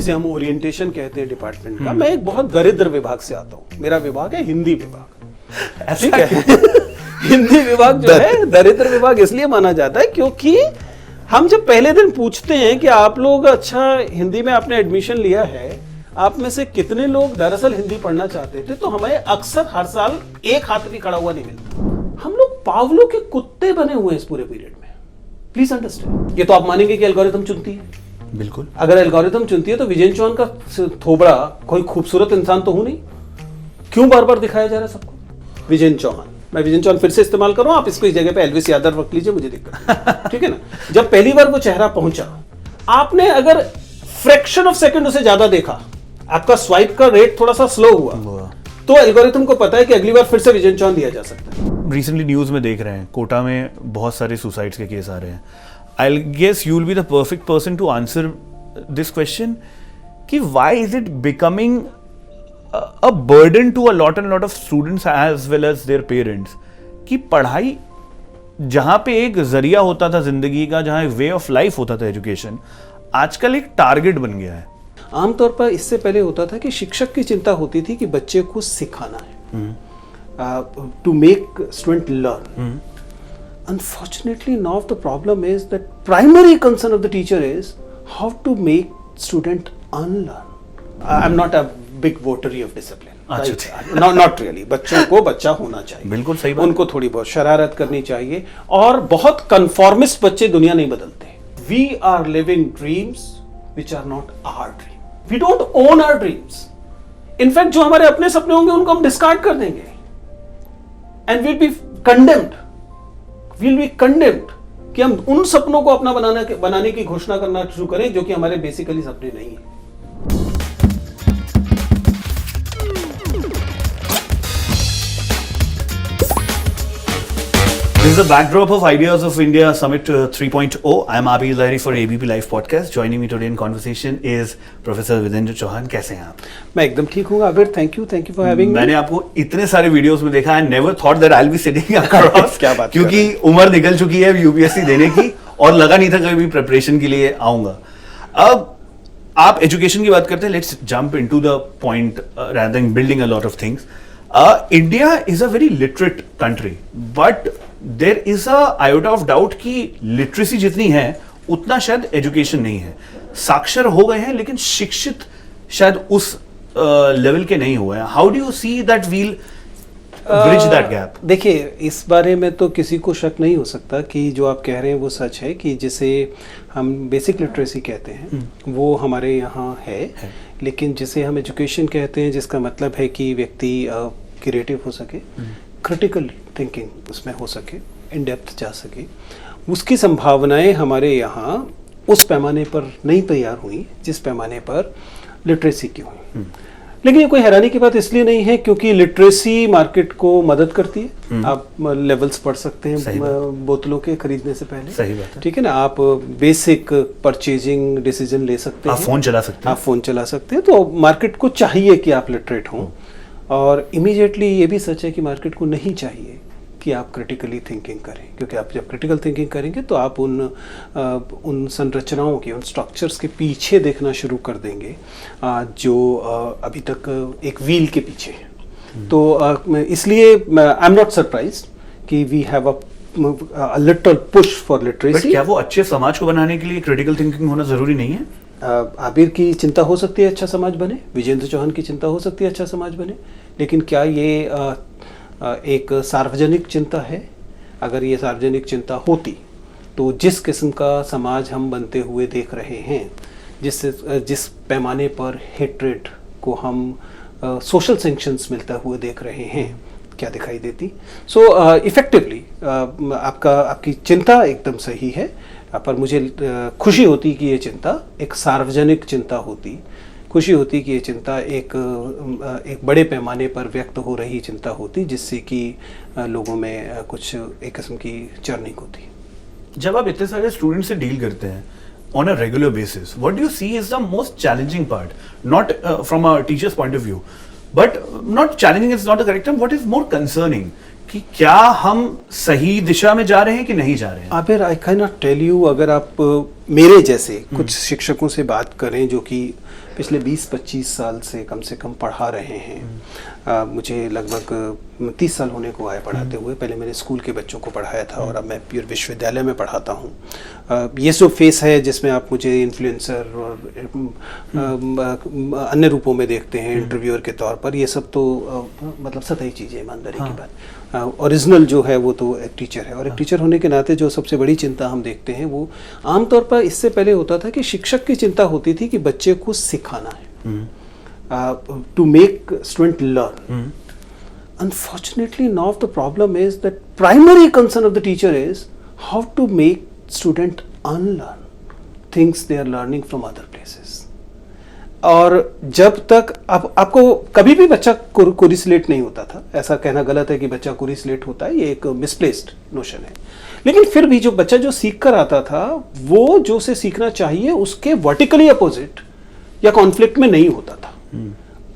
जिसे हम ओरिएंटेशन कहते हैं डिपार्टमेंट का, मैं एक बहुत दरिद्र विभाग से आता हूँ। मेरा विभाग है हिंदी विभाग। ठीक है हिंदी विभाग जो है दरिद्र विभाग इसलिए माना जाता है क्योंकि हम जब पहले दिन पूछते हैं कि आप लोग अच्छा हिंदी में आपने एडमिशन लिया है, आप में से कितने लोग दरअसल हिंदी पढ़ना चाहते थे, तो हमें अक्सर हर साल एक हाथ भी खड़ा हुआ नहीं मिलता। हम लोग पावलों के कुत्ते बने हुए हैं इस पूरे पीरियड में। Please understand. ये तो आप मानेंगे कि एल्गोरिथम चुनती है। बिल्कुल। अगर एल्गोरिथम चुनती है तो विजयन चौहान का थोबड़ा कोई खूबसूरत इंसान तो हूं नहीं, क्यों बार बार दिखाया जा रहा है सबको विजयन चौहान? मैं विजयन चौहान फिर से इस्तेमाल करूं, आप इसको इस जगह पे एल्विस यादव रख लीजिए, मुझे दिक्कत ठीक है ना। जब पहली बार वो चेहरा पहुंचा, आपने अगर फ्रैक्शन ऑफ सेकंड उसे ज्यादा देखा, आपका स्वाइप का रेट थोड़ा सा स्लो हुआ, तो एल्गोरिथम को पता है कि अगली बार फिर से विजयन चौहान दिया जा सकता है। रिसेंटली न्यूज में देख रहे हैं कोटा में बहुत सारे सुसाइड्स के केस आ रहे हैं। I guess you will be the perfect person to answer this question कि why is it becoming a burden to a lot of students as well as their parents कि पढ़ाई जहां पे एक जरिया होता था जिंदगी का, जहां एक वे ऑफ लाइफ होता था एजुकेशन, आजकल एक टारगेट बन गया है। आमतौर पर इससे पहले होता था कि शिक्षक की चिंता होती थी कि बच्चे को सिखाना है, to make student learn. Unfortunately now the problem is that primary concern of the teacher is how to make student unlearn. I am not a big votary of discipline, not really. बच्चों को बच्चा होना चाहिए, बिल्कुल सही बात। उनको थोड़ी बहुत शरारत करनी चाहिए, और बहुत कन्फॉर्मिस्ट बच्चे दुनिया नहीं बदलते। We are living dreams which are not our dream. We don't own our dreams. In fact जो हमारे अपने सपने होंगे उनको हम डिस्कार्ड कर देंगे and will be condemned, will be condemned कि हम उन सपनों को अपना बनाने की घोषणा करना शुरू करें जो कि हमारे बेसिकली सपने नहीं है। This is the backdrop of Ideas of India Summit 3.0. I am Abhi Lahiri for ABP Live Podcast. Joining me today in conversation is Professor Videndra Chauhan. कैसे हैं आप? मैं एकदम ठीक हूँ Abir, thank you for having me. मैंने आपको इतने सारे वीडियोस में देखा, I never thought that I will be sitting across क्या बात, क्योंकि उम्र निकल चुकी है यूपीएससी देने की और लगा नहीं था कभी भी प्रिपरेशन के लिए आऊंगा। अब आप एजुकेशन की बात करते हैं, let's jump into the point rather than building a lot of things. India is a very literate country, but there is a iota of doubt कि लिटरेसी जितनी है उतना शायद एजुकेशन नहीं है। साक्षर हो गए हैं लेकिन शिक्षित शायद उस लेवल के नहीं हुए हैं। How do you see that will bridge that gap? देखिए, इस बारे में तो किसी को शक नहीं हो सकता कि जो आप कह रहे हैं वो सच है कि जिसे हम बेसिक लिटरेसी कहते हैं वो हमारे यहाँ है। लेकिन जिसे हम एजुकेशन कहते हैं, जिसका मतलब है कि व्यक्ति क्रिएटिव हो सके, क्रिटिकल थिंकिंग उसमें हो सके, इन डेप्थ जा सके, उसकी संभावनाएं हमारे यहाँ उस पैमाने पर नहीं तैयार हुई जिस पैमाने पर लिटरेसी की हुई। लेकिन ये कोई हैरानी की बात इसलिए नहीं है क्योंकि लिटरेसी मार्केट को मदद करती है। आप लेवल्स पढ़ सकते हैं बोतलों के खरीदने से पहले, सही बात है, ठीक है ना। आप बेसिक परचेजिंग डिसीजन ले सकते हैं, आप फोन चला सकते हैं, आप फोन चला सकते हैं। तो मार्केट को चाहिए कि आप लिटरेट हों, और इमीडिएटली ये भी सच है कि मार्केट को नहीं चाहिए कि आप क्रिटिकली थिंकिंग करें, क्योंकि आप जब क्रिटिकल थिंकिंग करेंगे तो आप उन संरचनाओं के, उन स्ट्रक्चर्स के पीछे देखना शुरू कर देंगे जो अभी तक एक व्हील के पीछे है। तो इसलिए आई एम नॉट सरप्राइज्ड कि we have a little push for literacy. क्या वो अच्छे समाज को बनाने के लिए क्रिटिकल थिंकिंग होना जरूरी नहीं है? आबिर की चिंता हो सकती है अच्छा समाज बने, विजेंद्र चौहान की चिंता हो सकती है अच्छा समाज बने, लेकिन क्या ये एक सार्वजनिक चिंता है? अगर ये सार्वजनिक चिंता होती तो जिस किस्म का समाज हम बनते हुए देख रहे हैं, जिस पैमाने पर हेट्रेड को हम सोशल सैंक्शंस मिलता हुए देख रहे हैं, क्या दिखाई देती? सो इफेक्टिवली आपकी चिंता एकदम सही है, पर मुझे खुशी होती कि ये चिंता एक सार्वजनिक चिंता होती, खुशी होती कि ये चिंता एक बड़े पैमाने पर व्यक्त हो रही चिंता होती, जिससे कि लोगों में कुछ एक किस्म की चर्निंग होती। जब आप इतने सारे स्टूडेंट से डील करते हैं on a regular basis, what do you see is the most challenging part? Not from a teacher's point of view, but not challenging is not the correct term. What is more concerning? कि क्या हम सही दिशा में जा रहे हैं कि नहीं जा रहे हैं? Abir, I can not tell you. अगर आप मेरे जैसे कुछ शिक्षकों से बात करें जो कि पिछले 20-25 साल से कम पढ़ा रहे हैं। मुझे लगभग 30 साल होने को आए पढ़ाते हुए। पहले मैंने स्कूल के बच्चों को पढ़ाया था और अब मैं प्योर विश्वविद्यालय में पढ़ाता हूँ। ये जो फेस है जिसमें आप मुझे इन्फ्लुएंसर और अन्य रूपों में देखते हैं इंटरव्यूअर के तौर पर, ये सब तो मतलब सतही चीज़ें, ईमानदारी की बात। ओरिजिनल जो है वो तो एक टीचर है, और एक टीचर होने के नाते जो सबसे बड़ी चिंता हम देखते हैं वो आमतौर पर इससे पहले होता था कि शिक्षक की चिंता होती थी कि बच्चे को सिखाना है, to make student learn. Unfortunately, now the problem is that primary concern of the teacher is how to make student unlearn things they are learning from other places. और जब तक आपको कभी भी बच्चा कोरिलेट नहीं होता था, ऐसा कहना गलत है कि बच्चा कोरिलेट होता है, ये एक मिसप्लेस्ड नोशन है। लेकिन फिर भी जो बच्चा जो सीख कर आता था वो जो से सीखना चाहिए उसके वर्टिकली अपोजिट या कॉन्फ्लिक्ट में नहीं होता था।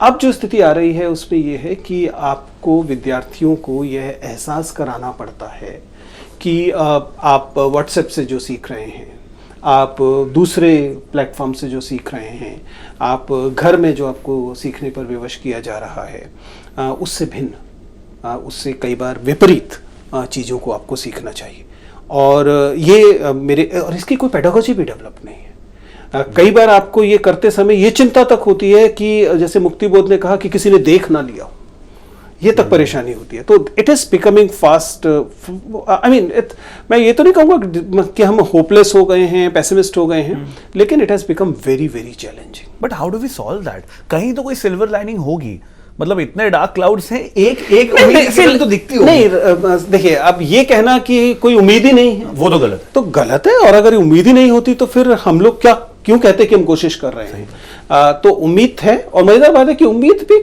अब जो स्थिति आ रही है उसमें यह है कि आपको विद्यार्थियों को यह एहसास कराना पड़ता है कि आप व्हाट्सएप से जो सीख रहे हैं, आप दूसरे प्लेटफॉर्म से जो सीख रहे हैं, आप घर में जो आपको सीखने पर विवश किया जा रहा है, उससे भिन्न, उससे कई बार विपरीत चीज़ों को आपको सीखना चाहिए। और ये और इसकी कोई पेडागोजी भी डेवलप नहीं है। कई बार आपको ये करते समय ये चिंता तक होती है कि जैसे मुक्तिबोध ने कहा कि किसी ने देख ना लिया हो, ये तक परेशानी होती है। तो it is becoming fast, I mean मैं ये तो नहीं कहूँगा कि हम होपलेस हो गए हैं, पेसिमिस्ट हो गए हैं, लेकिन it has become very very challenging. But how do we solve that? कहीं तो कोई सिल्वर लाइनिंग होगी, मतलब इतने डार्क क्लाउड्स हैं, एक उम्मीद तो दिखती होगी। नहीं, देखिए, अब ये कहना कि कोई उम्मीद ही नहीं है वो तो गलत है, तो गलत है। और अगर उम्मीद ही नहीं होती तो फिर हम लोग क्यों कहते कि हम कोशिश कर रहे हैं? तो उम्मीद है, और मजेदार बात है कि उम्मीद भी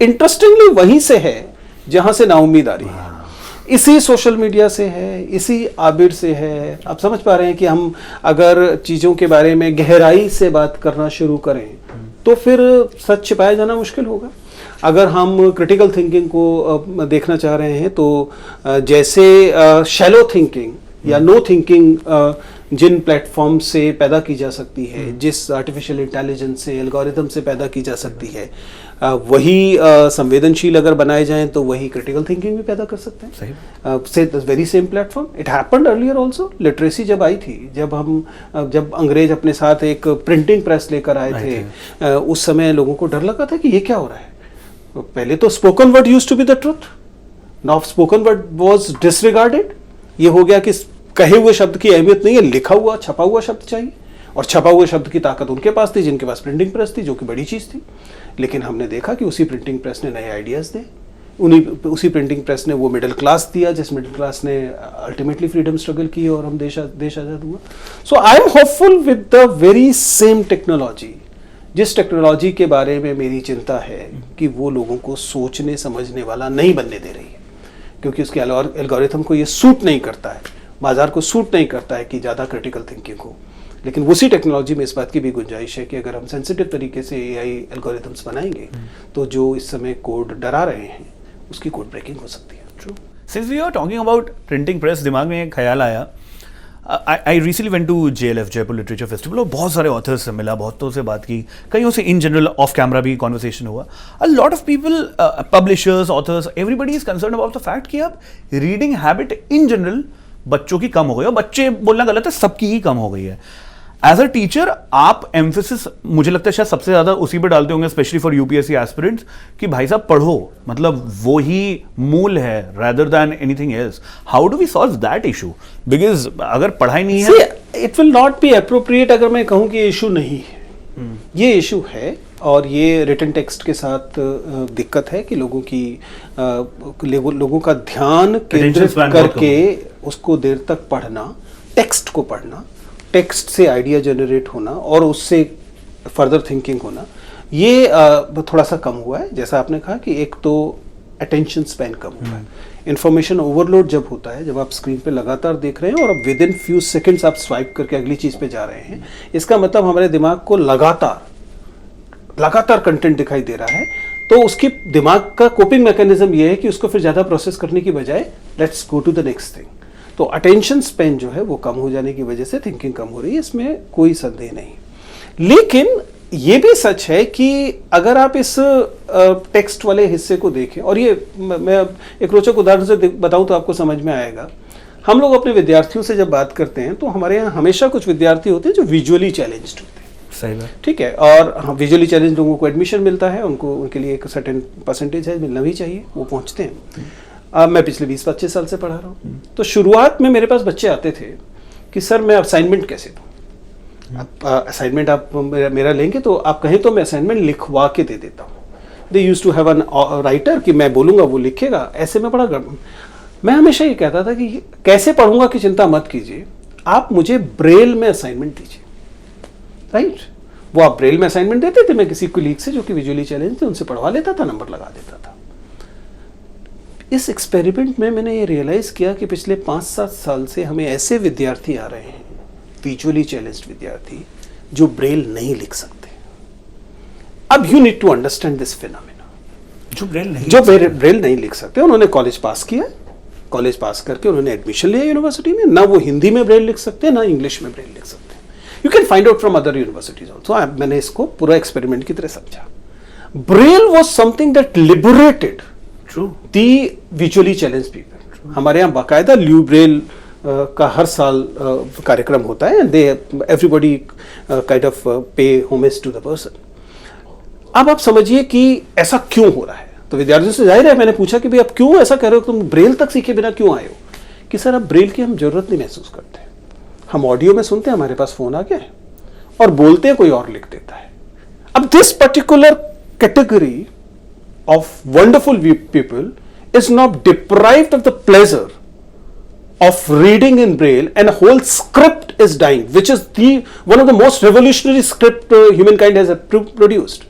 इंटरेस्टिंगली वहीं से है जहां से नाउम्मीद आ रही है। इसी सोशल मीडिया से है, इसी आबिर से है। आप समझ पा रहे हैं कि हम अगर चीज़ों के बारे में गहराई से बात करना शुरू करें तो फिर सच छिपाया जाना मुश्किल होगा। अगर हम क्रिटिकल थिंकिंग को देखना चाह रहे हैं तो जैसे शैलो थिंकिंग या नो थिंकिंग जिन प्लेटफॉर्म से पैदा की जा सकती है, जिस आर्टिफिशियल इंटेलिजेंस से, एल्गोरिथम से पैदा की जा सकती है, वही संवेदनशील अगर बनाए जाएं तो वही क्रिटिकल थिंकिंग भी पैदा कर सकते हैं। से very same platform it happened earlier also. Literacy जब आई थी, जब अंग्रेज अपने साथ एक प्रिंटिंग प्रेस लेकर आए थे, उस समय लोगों को डर लगा था कि ये क्या हो रहा है। पहले तो spoken word used to be the truth, now spoken word was disregarded. ये हो गया कि कहे हुए शब्द की अहमियत नहीं है, लिखा हुआ छपा हुआ शब्द चाहिए। और छपा हुए शब्द की ताकत उनके पास थी जिनके पास प्रिंटिंग प्रेस थी, जो कि बड़ी चीज़ थी। लेकिन हमने देखा कि उसी प्रिंटिंग प्रेस ने नए आइडियाज़ दिए, उसी प्रिंटिंग प्रेस ने वो मिडिल क्लास दिया जिस मिडिल क्लास ने अल्टीमेटली फ्रीडम स्ट्रगल की और हम देश आज़ाद हुआ। So I am hopeful with the very same technology. जिस टेक्नोलॉजी के बारे में मेरी चिंता है कि वो लोगों को सोचने समझने वाला नहीं बनने दे रही है, क्योंकि उसके एल्गोरिथम को ये सूट नहीं करता है, बाजार को सूट नहीं करता है कि ज़्यादा क्रिटिकल थिंकिंग हो। लेकिन उसी टेक्नोलॉजी में इस बात की भी गुंजाइश है कि अगर हम सेंसिटिव तरीके से एआई एल्गोरिथम्स बनाएंगे तो जो इस समय कोड डरा रहे हैं उसकी कोड ब्रेकिंग हो सकती है। True. Since we are talking about printing press, दिमाग में एक ख्याल आया। I recently went to JLF, Jaipur literature festival, और बहुत सारे ऑथर्स से मिला, बहुतों से बात की, कईयों से इन जनरल ऑफ कैमरा भी कॉन्वर्सेशन हुआ। अ lot of people, publishers, authors, everybody is concern about the fact कि अब रीडिंग हैबिट इन जनरल बच्चों की कम हो गई, और बच्चे बोलना गलत है, सबकी ही कम हो गई है। एज अ टीचर आप एम्फेसिस मुझे लगता है शायद सबसे ज्यादा उसी पे डालते होंगे, स्पेशली फॉर यूपीएससी एस्पिरेंट्स, कि भाई साहब पढ़ो, मतलब वो ही मूल है rather than anything else. How do we solve that issue? Because अगर पढ़ाई नहीं है, it will not be appropriate अगर मैं कहूँ कि इशू नहीं है। ये इशू है, और ये रिटन टेक्स्ट के साथ दिक्कत है कि लोगों का ध्यान केंद्रित करके उसको देर तक पढ़ना, टेक्स्ट को पढ़ना, टेक्स्ट से आइडिया जनरेट होना और उससे फर्दर थिंकिंग होना, ये थोड़ा सा कम हुआ है। जैसा आपने कहा कि एक तो अटेंशन स्पैन कम हुआ है। इन्फॉर्मेशन ओवरलोड जब होता है, जब आप स्क्रीन पे लगातार देख रहे हैं और अब विद इन फ्यू सेकेंड्स आप स्वाइप करके अगली चीज़ पे जा रहे हैं, इसका मतलब हमारे दिमाग को लगातार कंटेंट दिखाई दे रहा है। तो उसकी दिमाग का कोपिंग मैकेनिज्म ये है कि उसको फिर ज़्यादा प्रोसेस करने की बजाय let's go to the next thing. तो अटेंशन स्पेन जो है वो कम हो जाने की वजह से थिंकिंग कम हो रही है, इसमें कोई संदेह नहीं। लेकिन ये भी सच है कि अगर आप इस टेक्स्ट वाले हिस्से को देखें, और ये मैं एक रोचक उदाहरण से बताऊं तो आपको समझ में आएगा। हम लोग अपने विद्यार्थियों से जब बात करते हैं तो हमारे यहाँ हमेशा कुछ विद्यार्थी होते हैं जो विजुअली चैलेंज्ड होते हैं। सही बात। ठीक है, और विजुअली चैलेंज लोगों को एडमिशन मिलता है, उनको उनके लिए एक सर्टेन परसेंटेज है, मिलना भी चाहिए, वो पहुंचते हैं। मैं पिछले 20-25 साल से पढ़ा रहा हूँ, तो शुरुआत में मेरे पास बच्चे आते थे कि सर मैं असाइनमेंट कैसे दूँ। असाइनमेंट आप मेरा लेंगे तो आप कहें तो मैं असाइनमेंट लिखवा के दे देता हूँ। They use to have an writer कि मैं बोलूँगा वो लिखेगा। ऐसे में बड़ा मैं हमेशा ये कहता था कि कैसे पढ़ूंगा की चिंता मत कीजिए, आप मुझे ब्रेल में असाइनमेंट दीजिए। राइट, वो आप ब्रेल में असाइनमेंट देते थे, मैं किसी कोलीग से जो कि विजुअली चैलेंज थे उनसे पढ़वा लेता था, नंबर लगा देता था। इस एक्सपेरिमेंट में मैंने ये रियलाइज किया कि पिछले 5-7 साल से हमें ऐसे विद्यार्थी आ रहे हैं, विजुअली चैलेंज्ड विद्यार्थी, जो ब्रेल नहीं लिख सकते। अब you need to understand this phenomena. जो ब्रेल नहीं लिख सकते, उन्होंने कॉलेज पास किया, कॉलेज पास करके उन्होंने एडमिशन लिया यूनिवर्सिटी में, ना वो हिंदी में ब्रेल लिख सकते हैं ना इंग्लिश में ब्रेल लिख सकते हैं। You can find out from other universities also. मैंने इसको पूरा एक्सपेरिमेंट की तरह समझा। Braille was something that liberated the visually challenge people. हमारे यहाँ बाकायदा ल्यू ब्रेल का हर साल कार्यक्रम होता है, they everybody kind of pay homage to the person. अब आप समझिए कि ऐसा क्यों हो रहा है। तो विद्यार्थियों से जाहिर है मैंने पूछा कि भाई आप क्यों ऐसा कह रहे हो, तुम ब्रेल तक सीखे बिना क्यों आए हो। कि सर अब ब्रेल की हम जरूरत नहीं महसूस करते, हम ऑडियो में सुनते हैं, हमारे पास फोन आ गया है और बोलते हैं, कोई और लिख देता है। अब this particular category of wonderful people is not deprived of the pleasure of reading in braille, and a whole script is dying, which is one of the most revolutionary script humankind has produced.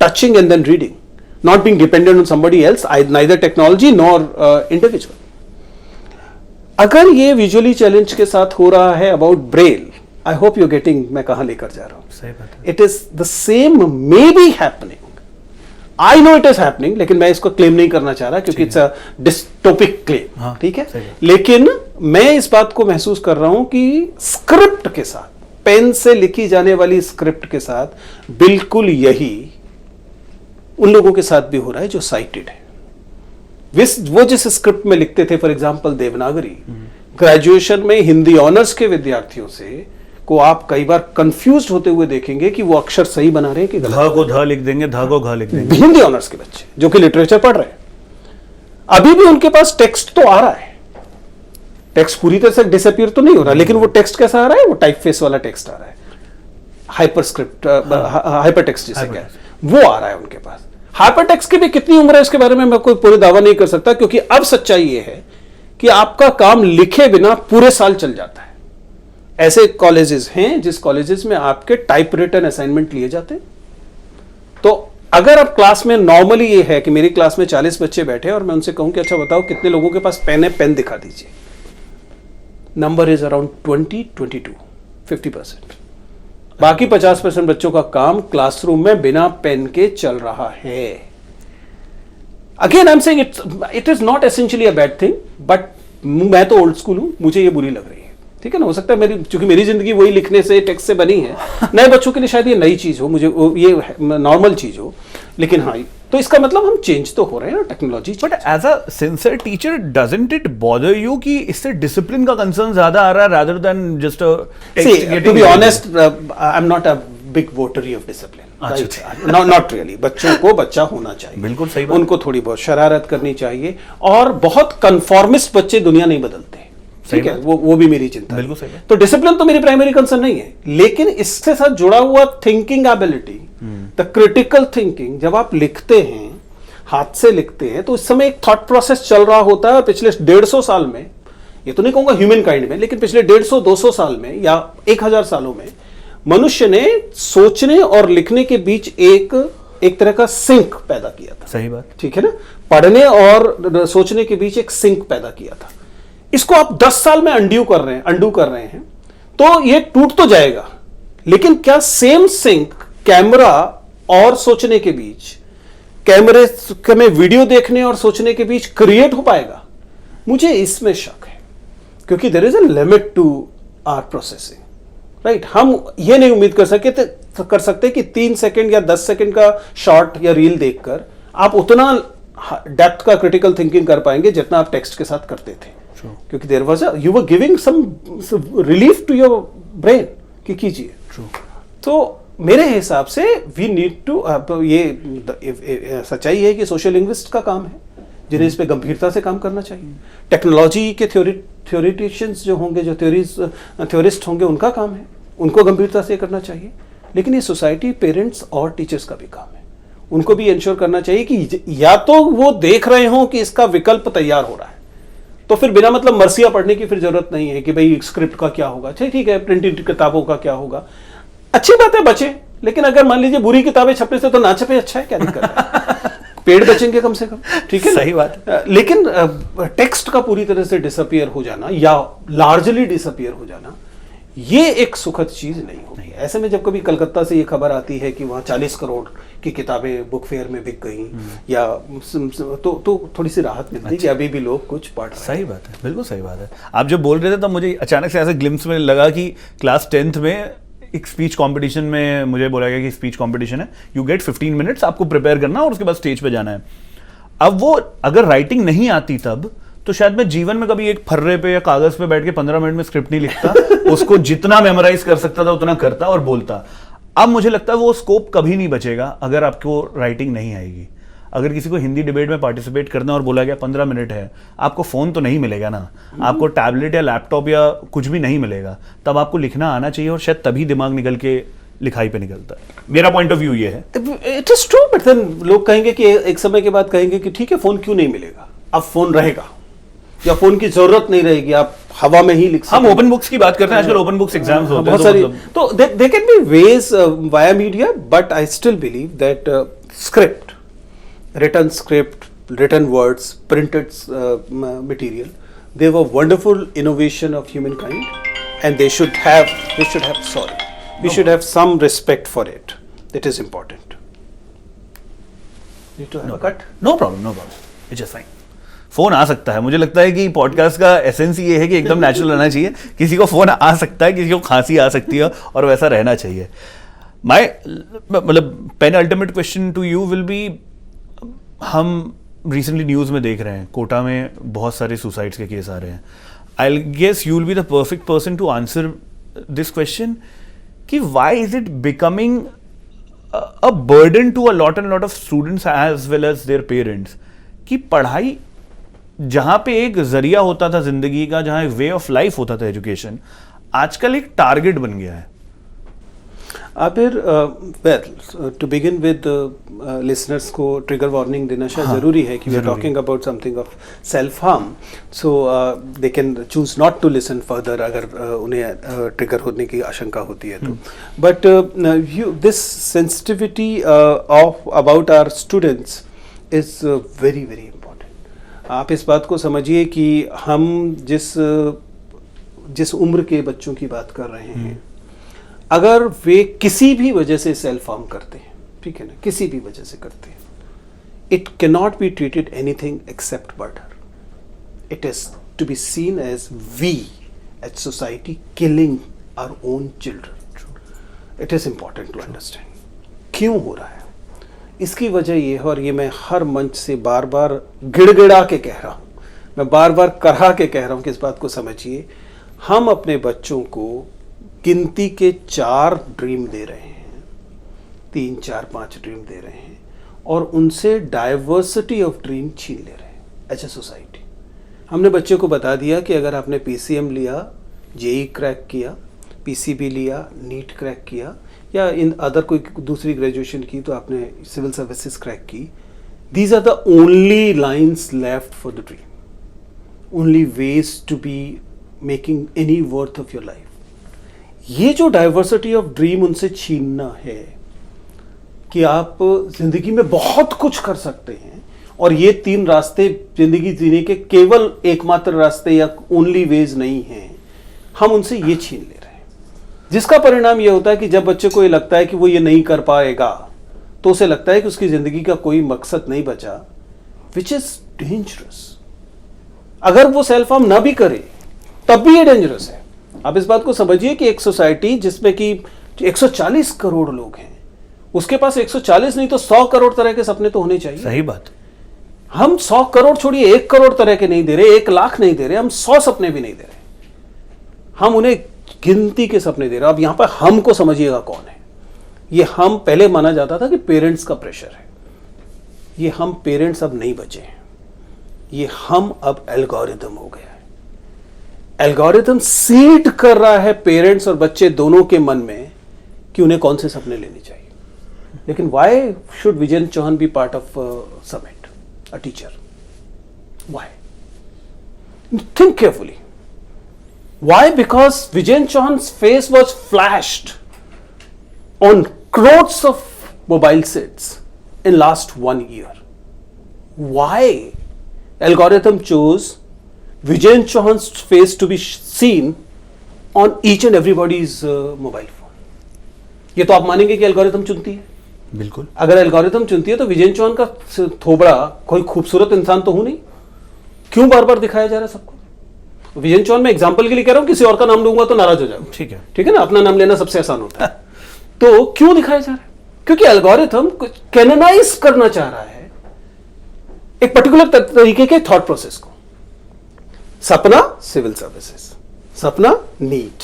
Touching and then reading, not being dependent on somebody else, neither technology nor individual. अगर ये visually challenge के साथ हो रहा है about braille, I hope you're getting मैं कहाँ लेकर जा रहा हूँ। सही बात है। It is the same may be happening. I know it is happening, लेकिन मैं इसको क्लेम नहीं करना चाह रहा क्योंकि इट्स अ डिस्टोपिक क्लेम। ठीक है, लेकिन मैं इस बात को महसूस कर रहा हूं कि स्क्रिप्ट के साथ, पेन से लिखी जाने वाली स्क्रिप्ट के साथ बिल्कुल यही उन लोगों के साथ भी हो रहा है जो साइटेड है। वो जिस स्क्रिप्ट में लिखते थे, फॉर एग्जाम्पल देवनागरी, ग्रेजुएशन में हिंदी ऑनर्स के विद्यार्थियों से को आप कई बार कंफ्यूज होते हुए देखेंगे कि वो अक्षर सही बना रहे हैं कि गलत। ध को ध लिख देंगे, ध को घ लिख देंगे। हिंदी ऑनर्स के बच्चे जो कि लिटरेचर पढ़ रहे हैं, अभी भी उनके पास टेक्स्ट तो आ रहा है, टेक्स्ट पूरी तरह से डिसअपीयर तो नहीं हो रहा, लेकिन वो टेक्स्ट कैसा आ रहा है, वो टाइप फेस वाला टेक्स्ट आ रहा है, हाइपर स्क्रिप्ट, हाइपर टेक्स्ट जिसे क्या है, वो आ रहा है उनके पास। हाइपर टेक्स्ट की भी कितनी उम्र है इसके बारे में मैं कोई पूरी दावा नहीं कर सकता, क्योंकि अब सच्चाई ये है कि आपका काम लिखे बिना पूरे साल चल जाता है। ऐसे कॉलेजेस हैं जिस कॉलेजेस में आपके टाइप रिटन असाइनमेंट लिए जाते हैं। तो अगर आप क्लास में, नॉर्मली ये है कि मेरी क्लास में 40 बच्चे बैठे और मैं उनसे कहूं कि अच्छा बताओ कितने लोगों के पास पेन है, पेन दिखा दीजिए, नंबर इज अराउंड 20-22, 50%। बाकी 50% बच्चों का काम क्लासरूम में बिना पेन के चल रहा है। Again I am saying it is not essentially a bad thing, but मैं तो ओल्ड स्कूल हूं, मुझे ये बुरी लग रही है। ठीक है ना, हो सकता है चूंकि मेरी जिंदगी वही लिखने से, टेक्स्ट से बनी है, नए बच्चों के लिए शायद ये नई चीज हो, मुझे ये नॉर्मल चीज हो, लेकिन हाँ, तो इसका मतलब हम चेंज तो हो रहे हैं ना, technology. But as a sincere teacher doesn't it bother you कि इससे डिसिप्लिन का कंसर्न ज्यादा आ रहा है rather than just a text getting? To be honest, I am not a big votary of discipline, not really. बच्चों को बच्चा होना चाहिए, बिल्कुल सही बात। उनको थोड़ी बहुत शरारत करनी चाहिए, और बहुत कन्फॉर्मिस्ट बच्चे दुनिया नहीं बदलते। ठीक है, वो भी मेरी चिंता है। तो डिसिप्लिन तो मेरी प्राइमरी कंसर्न नहीं है, लेकिन इसके साथ जुड़ा हुआ thinking ability, the critical thinking, जब आप लिखते हैं, हाथ से लिखते हैं, तो इस समय एक थॉट प्रोसेस चल रहा होता है। और पिछले 150 साल में, ये तो नहीं कहूंगा ह्यूमन काइंड में, लेकिन पिछले 150-200 साल में या 1000 सालों में मनुष्य ने सोचने और लिखने के बीच एक तरह का सिंक पैदा किया था। सही बात, ठीक है ना, पढ़ने और सोचने के बीच एक सिंक पैदा किया था। इसको आप 10 साल में अंडू कर रहे हैं तो ये टूट तो जाएगा, लेकिन क्या सेम सिंक कैमरा और सोचने के बीच, कैमरे में वीडियो देखने और सोचने के बीच क्रिएट हो पाएगा? मुझे इसमें शक है, क्योंकि there is a limit to our processing. Right हम ये नहीं उम्मीद कर सकते कि 3 सेकंड या 10 सेकंड का शॉर्ट या रील देखकर आप उतना डेप्थ का क्रिटिकल थिंकिंग कर पाएंगे जितना आप टेक्स्ट के साथ करते थे, क्योंकि there was you were giving some relief to your brain कि कीजिए। तो मेरे हिसाब से वी नीड टू ये सच्चाई है कि सोशल लिंग्विस्ट का काम है जिन्हें इस पे गंभीरता से काम करना चाहिए। टेक्नोलॉजी के थ्योरिटिशियंस जो होंगे, जो थ्योरिस्ट होंगे, उनका काम है, उनको गंभीरता से करना चाहिए। लेकिन ये सोसाइटी, पेरेंट्स और टीचर्स का भी काम है, उनको भी इंश्योर करना चाहिए कि या तो वो देख रहे हो कि इसका विकल्प तैयार हो रहा है, तो फिर बिना मतलब मर्सिया पढ़ने की फिर जरूरत नहीं है कि भाई स्क्रिप्ट का क्या होगा, ठीक है प्रिंटेड किताबों का क्या होगा, अच्छी बात है बचे, लेकिन अगर मान लीजिए बुरी किताबें छपने से तो ना छपे, अच्छा है, क्या दिक्कत है, पेड़ बचेंगे कम से कम, ठीक है, सही बात है। लेकिन टेक्स्ट का पूरी तरह से डिसअपियर हो जाना या लार्जली डिसअपियर हो जाना, ये एक सुखद चीज नहीं होगी। ऐसे में जब कभी कलकत्ता से ये खबर आती है कि वहाँ 40 करोड़ की किताबें बुक फेयर में बिक गई, या तो थोड़ी सी राहत मिलती है कि अभी भी लोग कुछ पढ़ रहे हैं। सही बात है, बिल्कुल सही बात है। आप जब बोल रहे थे तब मुझे अचानक से ऐसे ग्लिम्स में लगा कि क्लास 10th में एक स्पीच कंपटीशन में मुझे बोला गया कि स्पीच कंपटीशन है, यू गेट 15 मिनट्स, आपको प्रिपेयर करना और उसके बाद स्टेज पे जाना है। अब वो अगर राइटिंग नहीं आती तब तो शायद मैं जीवन में कभी एक फर्रे पे या कागज पे बैठ के 15 मिनट में स्क्रिप्ट नहीं लिखता, उसको जितना मेमोराइज कर सकता था उतना करता और बोलता। अब मुझे लगता है वो स्कोप कभी नहीं बचेगा अगर आपको राइटिंग नहीं आएगी। अगर किसी को हिंदी डिबेट में पार्टिसिपेट करना और बोला गया 15 मिनट है, आपको फोन तो नहीं मिलेगा ना, आपको टैबलेट या लैपटॉप या कुछ भी नहीं मिलेगा, तब आपको लिखना आना चाहिए और शायद तभी दिमाग निकल के लिखाई पे निकलता है। मेरा पॉइंट ऑफ व्यू ये है। It is true, but then लोग कहेंगे कि एक समय के बाद कहेंगे कि ठीक है फोन क्यों नहीं मिलेगा, अब फोन रहेगा या फोन की जरूरत नहीं रहेगी, आप हवा में ही लिख सकते। हम ओपन बुक्स की बात करते हैं, आजकल ओपन बुक्स एग्जाम्स होते हैं बहुत सारी, तो they can be ways via media, but I still believe that script, written words, printed material, they were wonderful innovation of humankind, and we should have some respect for it. That is important. Need to have a cut? No problem, it's just fine. Phone आ सकता है, मुझे लगता है कि podcast का essence ये है कि एकदम नेचुरल रहना चाहिए। किसी को फोन आ सकता है, किसी को खांसी आ सकती है, और वैसा रहना चाहिए। मतलब penultimate question to you will be, हम रिसेंटली न्यूज़ में देख रहे हैं कोटा में बहुत सारे सुसाइड्स के केस आ रहे हैं। I guess you will be the perfect person to answer this question कि why is it becoming a burden to a lot of students as well as their parents, कि पढ़ाई जहां पे एक जरिया होता था जिंदगी का, जहां एक वे ऑफ लाइफ होता था एजुकेशन, आजकल एक टारगेट बन गया है। फिर टू बिगिन विद लिसनर्स को ट्रिगर वार्निंग देना शायद जरूरी है कि we are talking about something of self harm, so they can choose not to listen further अगर उन्हें ट्रिगर होने की आशंका होती है तो। But this sensitivity of about our students is very very important. आप इस बात को समझिए कि हम जिस उम्र के बच्चों की बात कर रहे हैं, अगर वे किसी भी वजह से सेल्फ हार्म करते हैं, ठीक है ना, किसी भी वजह से करते हैं, it can not be treated anything except murder. It is to be seen as we as society killing our own children. It is important to understand क्यों हो रहा है। इसकी वजह ये है, और ये मैं हर मंच से बार बार गिड़गिड़ा के कह रहा हूँ, मैं बार बार करा के कह रहा हूँ कि इस बात को समझिए। हम अपने बच्चों को गिनती के 4 ड्रीम दे रहे हैं, 3, 4, 5 ड्रीम दे रहे हैं, और उनसे डाइवर्सिटी ऑफ ड्रीम छीन ले रहे हैं एज ए सोसाइटी। हमने बच्चे को बता दिया कि अगर आपने PCM लिया, JEE क्रैक किया, PCB लिया, नीट क्रैक किया, या इन अदर कोई दूसरी ग्रेजुएशन की तो आपने सिविल सर्विसेज क्रैक की, these are the only lines left for the dream, only ways to be making any worth of your life. ये जो डाइवर्सिटी ऑफ ड्रीम उनसे छीनना है कि आप जिंदगी में बहुत कुछ कर सकते हैं, और ये 3 रास्ते जिंदगी जीने के केवल एकमात्र रास्ते या ओनली वेज नहीं हैं, हम उनसे ये छीन ले रहे हैं। जिसका परिणाम ये होता है कि जब बच्चे को ये लगता है कि वो ये नहीं कर पाएगा, तो उसे लगता है कि उसकी जिंदगी का कोई मकसद नहीं बचा, विच इज डेंजरस। अगर वो सेल्फ हार्म ना भी करे तब भी ये डेंजरस है। आप इस बात को समझिए कि एक सोसाइटी जिसमें कि 140 करोड़ लोग हैं, उसके पास 140 नहीं तो 100 करोड़ तरह के सपने तो होने चाहिए। सही बात। हम 100 करोड़ छोड़िए, 1 करोड़ तरह के नहीं दे रहे, 1 लाख नहीं दे रहे, हम 100 सपने भी नहीं दे रहे, हम उन्हें गिनती के सपने दे रहे हैं। अब यहां पर हमको समझिएगा कौन है ये। हम पहले माना जाता था कि पेरेंट्स का प्रेशर है, ये हम पेरेंट्स अब नहीं बचे हैं, ये हम अब एल्गोरिथम हो गया है। एल्गोरिथम सीड कर रहा है पेरेंट्स और बच्चे दोनों के मन में कि उन्हें कौन से सपने लेने चाहिए। लेकिन why should Vijendra Chauhan be part of summit, a teacher? Why? Think carefully. Why? Because Vijayan Chauhan's face was flashed on crores of mobile sets in last 1 year. Why algorithm chose Vijayan Chauhan's face to be seen on each and everybody's mobile phone? ये तो आप मानेंगे कि algorithm चुनती है? बिल्कुल। अगर algorithm चुनती है तो विजयन चौहान का थोबड़ा कोई खूबसूरत इंसान तो हूं नहीं, क्यों बार बार दिखाया जा रहा है सबको? विजयन चौहान मैं एग्जांपल के लिए कह रहा हूं, किसी और का नाम लूंगा तो नाराज हो जाऊंगा। ठीक है ना, अपना नाम लेना सबसे आसान होता है। तो क्यों दिखाया जा रहा है? क्योंकि एल्गोरिथम कैनोनाइज करना चाह रहा है एक पर्टिकुलर तरीके के थॉट प्रोसेस को। सपना सिविल सर्विसेज, सपना नीट,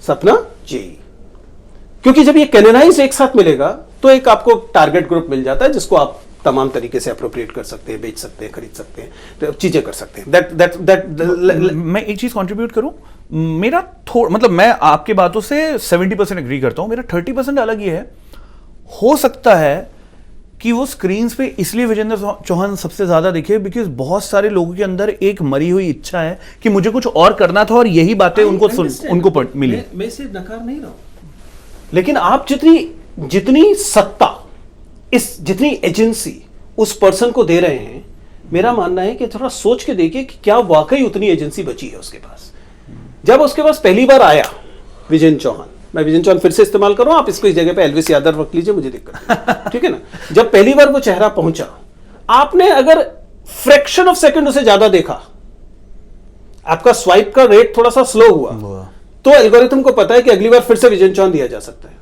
सपना जेई। क्योंकि जब ये कैनोनाइज एक साथ मिलेगा तो एक आपको टारगेट ग्रुप मिल जाता है जिसको आप तमाम तरीके से अप्रोप्रिएट कर सकते हैं, बेच सकते हैं, खरीद सकते हैं, तो चीजें कर सकते हैं। मैं एक चीज कंट्रीब्यूट करूं, मेरा मतलब मैं आपके बातों से 70% एग्री करता हूं, मेरा 30% अलग ये है। हो सकता है कि वो स्क्रीन पे इसलिए विजेंद्र चौहान सबसे ज्यादा दिखे बिकॉज बहुत सारे लोगों के अंदर एक मरी हुई इच्छा है कि मुझे कुछ और करना था और यही बातें उनको मिली। मैं इसे नकार नहीं रहा हूं, लेकिन आप जितनी सत्ता, जितनी एजेंसी उस पर्सन को दे रहे हैं, मेरा मानना है कि थोड़ा सोच के देखिए कि क्या वाकई उतनी एजेंसी बची है उसके पास। जब उसके पास पहली बार आया विजेंद्र चौहान, मैं विजेंद्र चौहान फिर से इस्तेमाल करूं, आप इसको इस जगह पे एल्विस यादव रख लीजिए, मुझे दिक्कत ठीक है ना। जब पहली बार वो चेहरा पहुंचा, आपने अगर फ्रैक्शन ऑफ सेकंड उसे ज्यादा देखा, आपका स्वाइप का रेट थोड़ा सा स्लो हुआ, तो एल्गोरिथम को पता है कि अगली बार फिर से विजेंद्र चौहान दिया जा सकता है।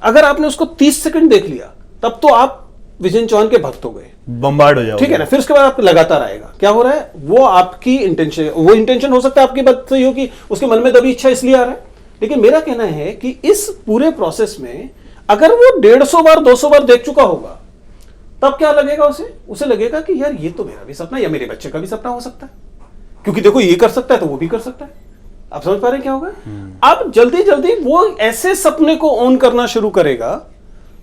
अगर आपने उसको 30 सेकंड देख लिया, तब तो आप विजेंद्र चौहान के भक्त हो गए, बम्बार्ड हो जाओगे। ठीक है ना। फिर उसके बाद आप लगातार आएगा। क्या हो रहा है? वो आपकी इंटेंशन, वो इंटेंशन हो सकता है आपकी बात सही हो कि उसके मन में दबी इच्छा इसलिए आ रहा है, लेकिन मेरा कहना है कि इस पूरे प्रोसेस में अगर वो 150 बार 200 बार देख चुका होगा, तब क्या लगेगा उसे लगेगा कि यार ये तो मेरा भी सपना या मेरे बच्चे का भी सपना हो सकता है, क्योंकि देखो ये कर सकता है तो वो भी कर सकता है। आप समझ पा रहे हैं क्या होगा? अब जल्दी जल्दी वो ऐसे सपने को ओन करना शुरू करेगा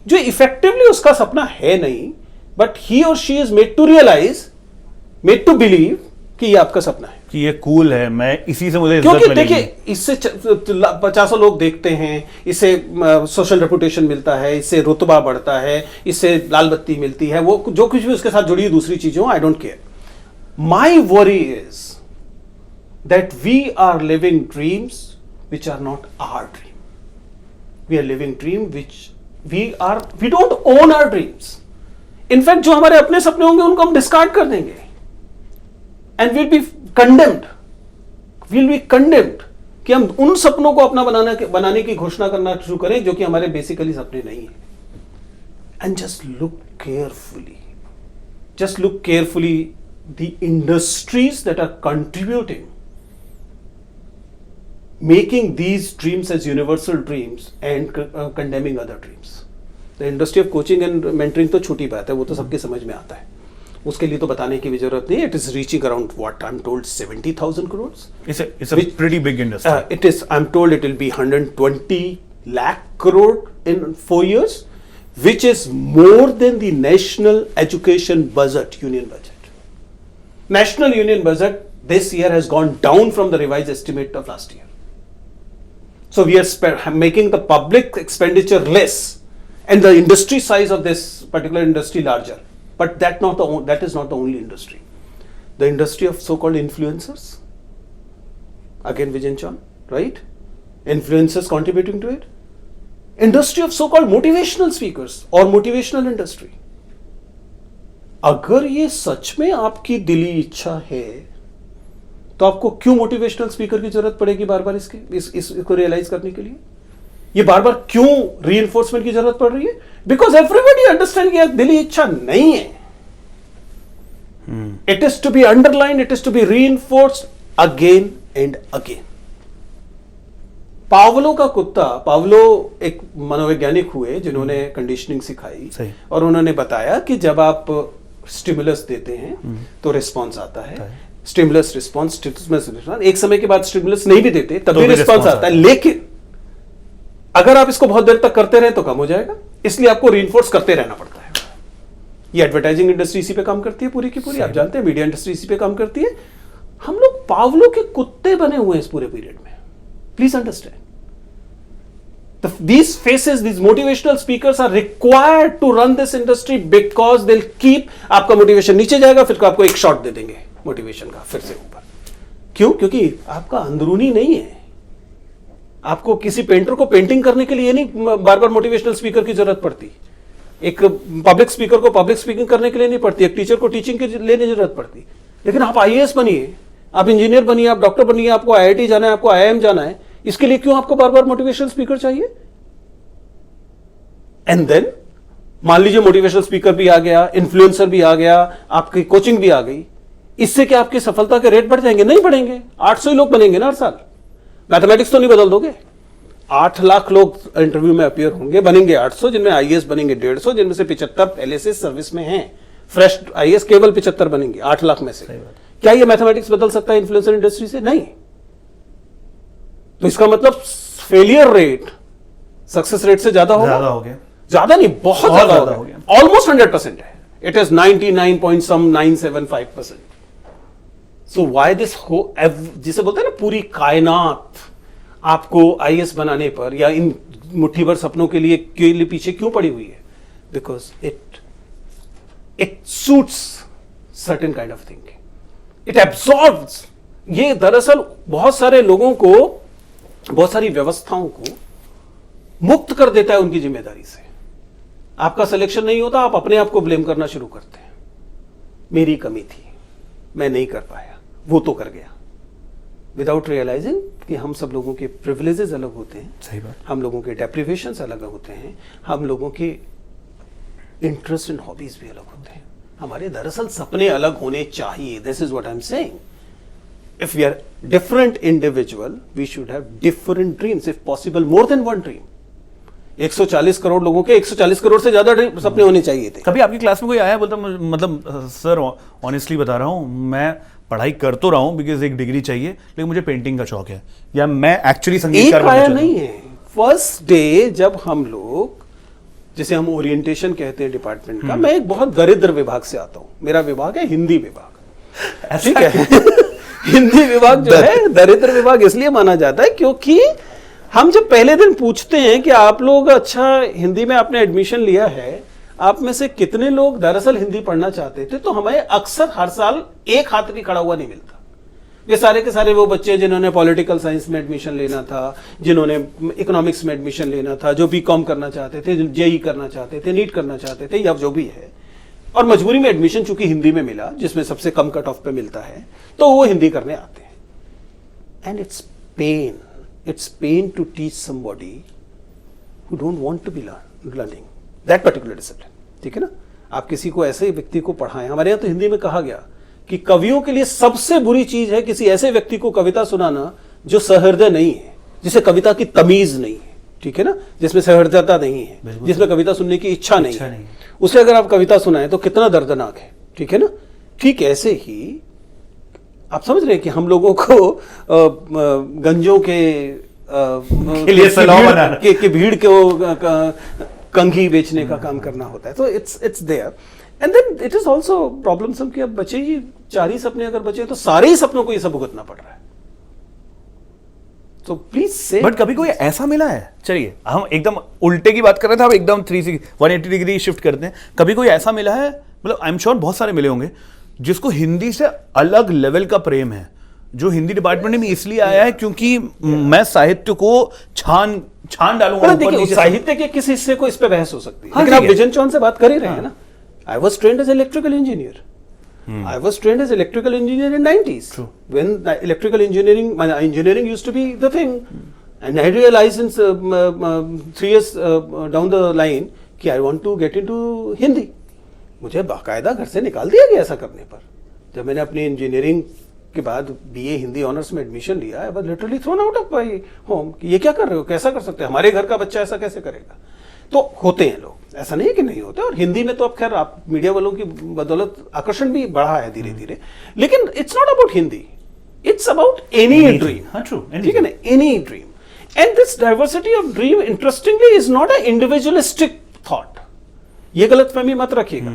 जो इफेक्टिवली उसका सपना है नहीं, बट ही और she is made to realise, made to believe कि ये आपका सपना है, कि ये कूल है, मैं इसी से मुझे इज्जत क्योंकि मिलेगी। देखिए इससे 50 लोग देखते हैं, इससे सोशल रेपुटेशन मिलता है, इससे रुतबा बढ़ता है, इससे लाल बत्ती मिलती है, वो जो कुछ भी उसके साथ जुड़ी हुई दूसरी चीजों, I don't care. My worry is that we are living dreams which are not our dream. We are living dream which we don't own our dreams. In fact, जो हमारे अपने सपने होंगे उनको हम डिस्कार्ड कर देंगे and we'll be condemned. We'll be condemned कि हम उन सपनों को अपना बनाने की घोषणा करना शुरू करें जो कि हमारे बेसिकली सपने नहीं है। And just look carefully the industries that are contributing, making these dreams as universal dreams and condemning other dreams. The industry of coaching and mentoring तो छोटी बात है, वो तो सबके समझ में आता है, उसके लिए तो बताने की भी जरूरत नहीं। It is reaching around what I'm told 70,000 crores. It's a pretty big industry. I'm told it will be 120 lakh crore in 4 years, which is more than the national education budget, union budget. National union budget this year has gone down from the revised estimate of last year. So we are making the public expenditure less and the industry size of this particular industry larger. But that is not the only industry. The industry of so-called influencers, again Vijayan Chauhan, right? Influencers contributing to it. Industry of so-called motivational speakers or motivational industry. अगर ये सच में आपकी दिली इच्छा है तो आपको क्यों मोटिवेशनल स्पीकर की जरूरत पड़ेगी बार बार इसको रियलाइज करने के लिए? ये बार बार क्यों रीइंफोर्समेंट की जरूरत पड़ रही है? बिकॉज एवरीबॉडी अंडरस्टैंड कि दिली इच्छा नहीं है. It is to be underline, it is to be reinforced again and again. Pavlov का कुत्ता, पावलो एक मनोवैज्ञानिक हुए जिन्होंने कंडीशनिंग सिखाई सही. और उन्होंने बताया कि जब आप स्टिमुलस देते हैं तो रिस्पॉन्स आता है. स्टिमुलस रिस्पॉन्स, एक समय के बाद स्टिमुलस नहीं भी देते तब भी रिस्पॉन्स आता है, लेकिन अगर आप इसको बहुत देर तक करते रहे तो कम हो जाएगा. इसलिए आपको रीइंफोर्स करते रहना पड़ता है. ये एडवर्टाइजिंग इंडस्ट्री इसी पे काम करती है पूरी की पूरी. आप जानते हैं मीडिया इंडस्ट्री इसी पे काम करती है. हम लोग पावलो के कुत्ते बने हुए हैं इस पूरे पीरियड में. Please understand. These faces, these motivational speakers are required to run this industry because they'll keep आपका मोटिवेशन नीचे जाएगा, फिर आपको एक शॉट दे देंगे मोटिवेशन का फिर से ऊपर. क्यों? क्योंकि आपका अंदरूनी नहीं है. आपको किसी पेंटर को पेंटिंग करने के लिए नहीं बार बार मोटिवेशनल स्पीकर की जरूरत पड़ती. एक पब्लिक स्पीकर को पब्लिक स्पीकिंग करने के लिए नहीं पड़ती. एक टीचर को टीचिंग के लिए नहीं जरूरत पड़ती. लेकिन आप आईएएस बनिए, आप इंजीनियर बनिए, आप डॉक्टर बनिए, आपको आईआईटी जाना है, आपको आईआईएम जाना है, इसके लिए क्यों आपको बार बार मोटिवेशनल स्पीकर चाहिए? एंड देन मान लीजिए मोटिवेशनल स्पीकर भी आ गया, इन्फ्लुएंसर भी आ गया, आपकी कोचिंग भी आ गई. इससे क्या आपकी सफलता के रेट बढ़ जाएंगे? नहीं बढ़ेंगे. 800 ही लोग बनेंगे ना हर साल. मैथमेटिक्स तो नहीं बदल दोगे. 8 लाख लोग इंटरव्यू में अपीयर होंगे, बनेंगे 800, जिनमें आईएएस बनेंगे 150, जिनमें से 75 पहले से सर्विस में हैं. फ्रेश आईएएस केवल 75 बनेंगे 8 लाख में से. क्या ये मैथमेटिक्स बदल सकता है इन्फ्लुएंसर इंडस्ट्री से? नहीं. तो इसका मतलब फेलियर रेट सक्सेस रेट से ज्यादा होगा. ज्यादा हो गया. ज्यादा नहीं, बहुत ज्यादा हो गया. ऑलमोस्ट 100% है. It is 99.975%. So why this जिसे बोलते हैं ना पूरी कायनात आपको आईएएस बनाने पर या इन मुट्ठी भर सपनों के लिए पीछे क्यों पड़ी हुई है? Because it suits certain kind of thinking. It absorbs. ये दरअसल बहुत सारे लोगों को, बहुत सारी व्यवस्थाओं को मुक्त कर देता है उनकी जिम्मेदारी से. आपका सिलेक्शन नहीं होता, आप अपने आप को ब्लेम करना शुरू करते हैं. मेरी कमी थी, मैं नहीं कर पाया, वो तो कर गया. विदाउट रियलाइजिंग कि हम सब लोगों के प्रिविलेजेस अलग होते हैं. सही बात. हम लोगों के डेप्रिवेशंस अलग होते हैं. हम लोगों के इंटरेस्ट एंड हॉबीज भी अलग होते हैं. हमारे दरअसल सपने अलग होने चाहिए. This is what I am saying. If we are different individual, we should have different dreams, if possible more than one dream. 140 crore लोगों के 140 करोड़ से ज्यादा सपने होने चाहिए थे. कभी आपकी क्लास में कोई आया बोलता मतलब सर ऑनेस्टली बता रहा हूँ, मैं पढ़ाई कर तो रहा हूँ बिकॉज एक डिग्री चाहिए, लेकिन मुझे पेंटिंग का शौक है, या मैं एक्चुअली संगीतकार बनना चाहता हूं. नहीं है. फर्स्ट डे जब हम लोग, जिसे हम ओरिएंटेशन कहते हैं डिपार्टमेंट का, मैं एक बहुत दरिद्र विभाग से आता हूँ. मेरा विभाग है हिंदी विभाग. ठीक है. हिंदी विभाग जो है दरिद्र विभाग इसलिए माना जाता है क्योंकि हम जब पहले दिन पूछते हैं कि आप लोग अच्छा हिंदी में आपने एडमिशन लिया है, आप में से कितने लोग दरअसल हिंदी पढ़ना चाहते थे, तो हमें अक्सर हर साल एक हाथ भी खड़ा हुआ नहीं मिलता. ये सारे के सारे वो बच्चे जिन्होंने पॉलिटिकल साइंस में एडमिशन लेना था, जिन्होंने इकोनॉमिक्स में एडमिशन लेना था, जो बीकॉम करना चाहते थे, जेई करना चाहते थे, नीट करना चाहते थे, या जो भी है, और मजबूरी में एडमिशन चूंकि हिंदी में मिला, जिसमें सबसे कम कट ऑफ पे मिलता है, तो वो हिंदी करने आते हैं. And it's pain to teach somebody who don't want to be learning that particular discipline. ठीक है ना. आप किसी को ऐसे व्यक्ति को पढ़ाएं. हमारे यहाँ तो हिंदी में कहा गया कि कवियों के लिए सबसे बुरी चीज है किसी ऐसे व्यक्ति को कविता सुनाना जो सहृदय नहीं है, जिसे कविता की तमीज नहीं है. ठीक है ना. जिसमें सहृदयता नहीं है, जिसमें कविता सुनने की इच्छा नहीं है, उसे अगर आप कविता सुनाएं तो कितना दर्दनाक है. ठीक है ना. ठीक ऐसे ही आप समझ रहे हैं कि हम लोगों को गंजों के लिए भीड़ के कंघी बेचने का काम करना होता है. तो it's there. And then it is also problem कि अब बचे ही 4 ही सपने अगर बचे तो सारे ही सपनों को ये सब भुगतना पड़ रहा है. तो प्लीज से. बट कभी कोई ऐसा मिला है, चलिए हम एकदम उल्टे की बात कर रहे थे, हम एकदम 180 डिग्री शिफ्ट करते हैं. कभी कोई ऐसा मिला है, मतलब आई एम श्योर बहुत सारे मिले होंगे, जिसको हिंदी से अलग लेवल का प्रेम है, जो हिंदी डिपार्टमेंट में इसलिए आया है क्योंकि मैं साहित्य को छान डालूंगा. देखिए साहित्य के किस हिस्से को इस पे बहस हो सकती है, लेकिन आप विजन चौहान से बात कर ही रहे हैं ना. I was trained as electrical engineer. I was trained as electrical engineer in 90s. True. When the electrical engineering used to be the thing. And I realized in 3 years down the line कि I want to get into Hindi. मुझे बाकायदा घर से निकाल दिया गया ऐसा करने पर. जब मैंने अपनी इंजीनियरिंग के बाद BA हिंदी ऑनर्स में एडमिशन लिया, I was literally thrown out of my home कि ये क्या कर रहे हो, कैसा कर सकते हैं, हमारे घर का बच्चा ऐसा कैसे करेगा. तो होते हैं लोग, ऐसा नहीं है कि नहीं होते. और हिंदी में तो अब खैर आप मीडिया वालों की बदौलत आकर्षण भी बढ़ा है धीरे धीरे. लेकिन it's not about Hindi, it's about any dream. हाँ, true. ठीक है ना, any dream. And this diversity of dream interestingly is not a individualistic thought. ये गलतफहमी मत रखिएगा.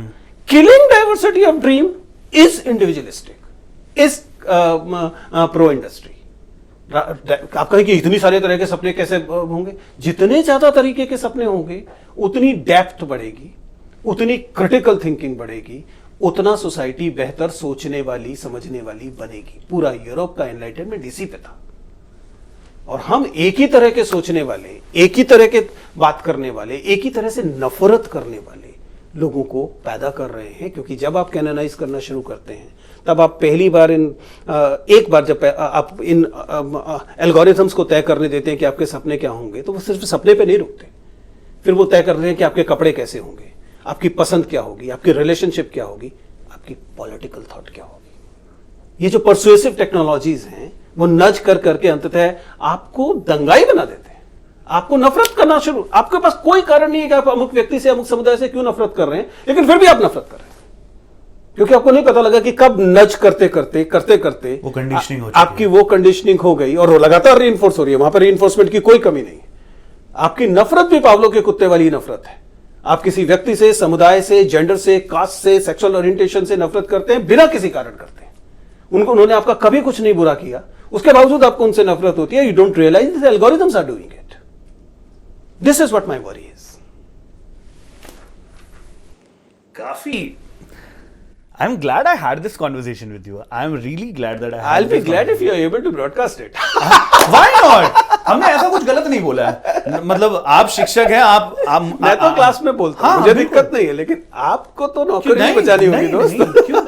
Killing diversity of dream is individualistic, is pro industry. आप कहें कि इतनी सारे तरह के सपने कैसे होंगे. जितने ज्यादा तरीके के सपने होंगे उतनी डेप्थ बढ़ेगी, उतनी क्रिटिकल थिंकिंग बढ़ेगी, उतना सोसाइटी बेहतर सोचने वाली समझने वाली बनेगी. पूरा यूरोप का एनलाइटनमेंट इसी पे था. और हम एक ही तरह के सोचने वाले, एक ही तरह के बात करने वाले, एक ही तरह से नफरत करने वाले लोगों को पैदा कर रहे हैं. क्योंकि जब आप कैनोनाइज करना शुरू करते हैं तब आप पहली बार एक बार जब आप इन एल्गोरिथम्स को तय करने देते हैं कि आपके सपने क्या होंगे, तो वो सिर्फ सपने पे नहीं रुकते. फिर वो तय करते हैं कि आपके कपड़े कैसे होंगे, आपकी पसंद क्या होगी, आपकी रिलेशनशिप क्या होगी, आपकी पॉलिटिकल थॉट क्या होगी. ये जो परसुएसिव टेक्नोलॉजीज हैं वो नज कर करके अंततः आपको दंगाई बना देते हैं, आपको नफरत करना शुरू. आपके पास कोई कारण नहीं है कि आप अमुक व्यक्ति से अमुक समुदाय से क्यों नफरत कर रहे हैं, लेकिन फिर भी आप नफरत कर रहे हैं क्योंकि आपको नहीं पता लगा कि कब नज करते करते वो कंडीशनिंग हो आपकी वो कंडीशनिंग हो गई और वो लगातार रीइंफोर्स हो रही है. वहां पर रीइंफोर्समेंट की कोई कमी नहीं है. आपकी नफरत भी पावलो के कुत्ते वाली नफरत है. आप किसी व्यक्ति से, समुदाय से, जेंडर से, कास्ट से, सेक्सुअल ओरिएंटेशन से नफरत करते हैं बिना किसी कारण करते हैं. उन्होंने आपका कभी कुछ नहीं बुरा किया, उसके बावजूद आपको उनसे नफरत होती है. You don't realise the algorithms are doing it. This is what my worry is. काफी I'm glad I had this conversation with you. I'm really glad that I had I'll be this glad if you are able to broadcast it. Why not? हमने ऐसा कुछ गलत नहीं बोला है. मतलब आप शिक्षक हैं, आप मैं तो क्लास में बोलता हूँ, मुझे दिक्कत नहीं है, लेकिन आपको तो नौकरी नहीं बचानी होगी दोस्त. क्यों?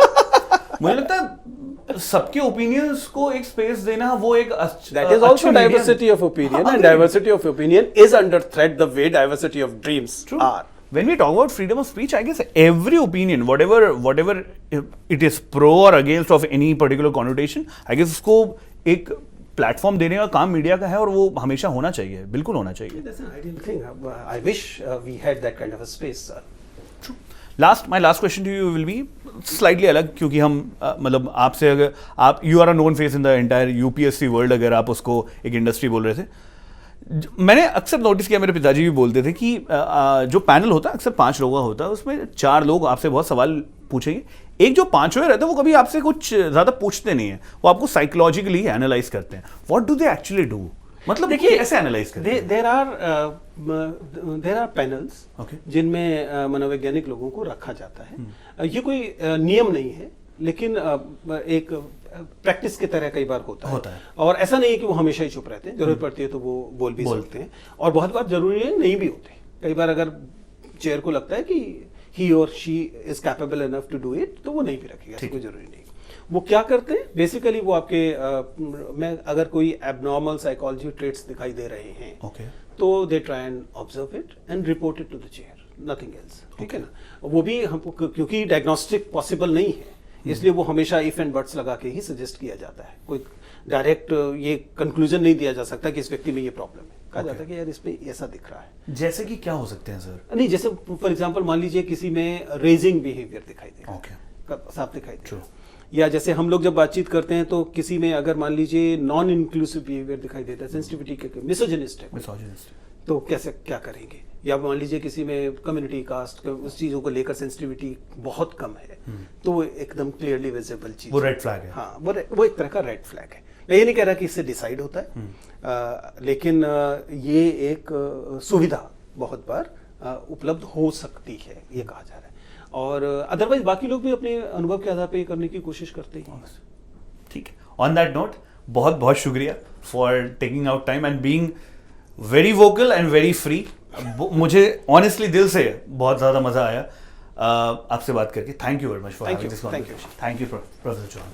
मुझे लगता है सबके ओपिनियंस को एक स्पेस देना वो एक That is also diversity of opinion, and diversity of opinion is under threat the way diversity of dreams are. When we talk about freedom of speech, I guess every opinion, whatever it is pro or against of any particular connotation, I guess उसको एक platform देने का काम media का है और वो हमेशा होना चाहिए, बिल्कुल होना चाहिए. That's an ideal thing. I wish we had that kind of a space, sir. True. My last question to you will be slightly अलग, क्योंकि हम मतलब आपसे अगर आप you are a known face in the entire UPSC world, अगर आप उसको एक इंडस्ट्री बोल रहे थे. मैंने अक्सर नोटिस किया, मेरे पिताजी भी बोलते थे कि जो पैनल होता है अक्सर 5 लोगों का होता है, उसमें 4 लोग आपसे बहुत सवाल पूछेंगे. एक जो 5वें रहते हैं वो कभी आपसे कुछ ज्यादा पूछते नहीं है, वो आपको साइकोलॉजिकली एनालाइज करते हैं. What do they actually do? मतलब देखिए ऐसे एनालाइज करते हैं. देयर आर पैनल्स जिनमें मनोवैज्ञानिक लोगों को रखा जाता है. ये कोई नियम नहीं है, लेकिन एक प्रैक्टिस की तरह कई बार होता है. और ऐसा नहीं है कि वो हमेशा ही चुप रहते हैं, जरूरत पड़ती है तो वो बोल भी सकते हैं. और बहुत बार जरूरी है नहीं भी होते. कई बार अगर चेयर को लगता है कि ही और she is capable enough to do it, तो वो नहीं भी रखेगा, ऐसा कोई जरूरी नहीं. वो क्या करते हैं बेसिकली, वो आपके में अगर कोई एबनॉर्मल साइकोलॉजी ट्रेट्स दिखाई दे रहे हैं, तो they try and observe it and report it to the chair, nothing else. ठीक है ना. वो भी हमको क्योंकि डायग्नोस्टिक पॉसिबल नहीं है, इसलिए वो हमेशा इफ एंड बट्स लगा के ही सजेस्ट किया जाता है. कोई डायरेक्ट ये कंक्लूजन नहीं दिया जा सकता कि इस व्यक्ति में ये प्रॉब्लम है. कहा जाता है कि यार इसमें ऐसा दिख रहा है. जैसे कि क्या हो सकते हैं सर? नहीं, जैसे फॉर एग्जांपल मान लीजिए किसी में रेजिंग बिहेवियर दिखाई दे रहा है, साफ दिखाई दे रहा है. या जैसे हम लोग जब बातचीत करते हैं तो किसी में अगर मान लीजिए नॉन इंक्लूसिव बिहेवियर दिखाई देता है, सेंसिटिविटी के मिसोजिनिस्ट है, तो कैसे क्या करेंगे. या मान लीजिए किसी में कम्युनिटी कास्ट उस चीजों को लेकर सेंसिटिविटी बहुत कम है, तो एकदम क्लियरली विजिबल चीज, वो रेड फ्लैग है. हाँ, वो एक तरह का रेड फ्लैग है. मैं ये नहीं कह रहा कि इससे डिसाइड होता है, लेकिन ये एक सुविधा बहुत बार उपलब्ध हो सकती है, ये कहा जा रहा है. और अदरवाइज बाकी लोग भी अपने अनुभव के आधार पर ये करने की कोशिश करते हैं. ठीक है. ऑन दैट नोट, बहुत बहुत शुक्रिया for taking out time and being very vocal and very free. मुझे ऑनेस्टली दिल से बहुत ज़्यादा मज़ा आया. आपसे बात करके thank you very much for Thank having you. This Thank you. Conversation. Thank you professor Chauhan.